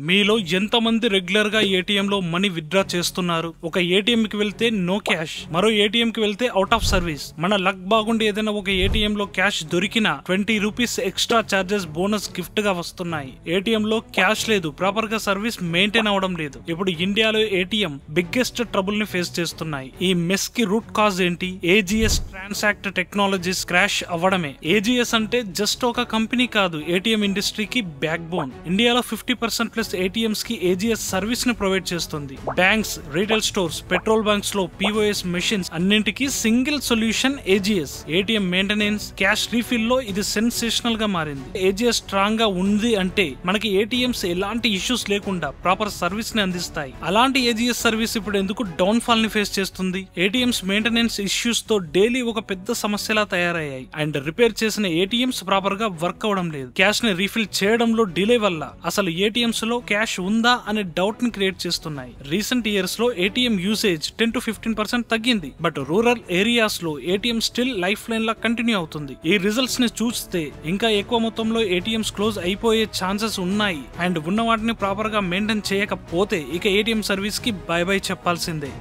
మీలో ఎంతమంది రెగ్యులర్ గా ఏటీఎం లో మనీ విత్డ్రా చేస్తున్నారు? ఒక ఏటీఎం కి వెళ్తే నో క్యాష్, మరో ఏటీఎం కి వెళ్తే అవుట్ ఆఫ్ సర్వీస్. మన లక్ బాగుండి ఏదైనా ఒక ఏటీఎం లో క్యాష్ దొరికినా 20 rupees extra charges bonus gift గా వస్తున్నాయి. ఏటీఎం లో క్యాష్ లేదు, ప్రాపర్ గా సర్వీస్ మెయింటైన్ అవడం లేదు. ఇప్పుడు ఇండియాలో ఏటీఎం బిగ్గెస్ట్ ట్రబుల్ ని ఫేస్ చేస్తున్నాయి. ఈ మెస్ కి రూట్ కాజ్ ఏంటి? ఏజీఎస్ ట్రాన్సాక్ట్ టెక్నాలజీస్ క్రాష్ అవ్వడమే. ఏజీఎస్ అంటే జస్ట్ ఒక కంపెనీ కాదు, ఏటీఎం ఇండస్ట్రీకి బ్యాక్ బోన్. ఇండియాలో 50% ప్లస్ ఏటీఎంస్ కి ఏజీఎస్ సర్వీస్ ని ప్రొవైడ్ చేస్తుంది. Banks, retail stores, petrol bunks లో పిఓఎస్ మెషిన్స్ అన్నింటికి single solution AGS. ATM maintenance, cash refill లో ఇది సెన్సేషనల్ గా మారింది. ఏజీఎస్ స్ట్రాంగ్ గా ఉంది అంటే మనకి ఏటీఎంస్ ఎలాంటి ఇష్యూస్ లేకుండా ప్రాపర్ సర్వీస్ ని అందిస్తాయి. అలాంటి ఏజీఎస్ సర్వీస్ ఇప్పుడు ఎందుకు డౌన్ ఫాల్ ని ఫేస్ చేస్తుంది? ఏటీఎంస్ మెయింటెనెన్స్ ఇష్యూస్ తో డైలీ ఒక పెద్ద సమస్యలా తయారయ్యాయి. అండ్ రిపేర్ చేసిన ఏటీఎంస్ ప్రాపర్ గా వర్క్ అవడం లేదు. క్యాష్ ని రీఫిల్ చేయడంలో డిలే వల్ల అసలు ఏటీఎంస్ లో క్యాష్ ఉందా అనే డౌట్ ని క్రియేట్ చేస్తున్నాయి. రీసెంట్ ఇయర్స్ లో ఏటీఎం యూసేజ్ 10 to 15% తగ్గింది. బట్ రూరల్ ఏరియాస్ లో ఏటీఎం స్టిల్ లైఫ్ లైన్ లా కంటిన్యూ అవుతుంది. ఈ రిజల్ట్స్ ని చూస్తే ఇంకా ఎక్కువ మొత్తంలో ఏటీఎంస్ క్లోజ్ అయిపోయే ఛాన్సెస్ ఉన్నాయి. అండ్ ఉన్న వాటిని ప్రాపర్ గా మెయింటైన్ చేయకపోతే ఇక ఏటీఎం సర్వీస్ కి బై బై చెప్పాల్సిందే.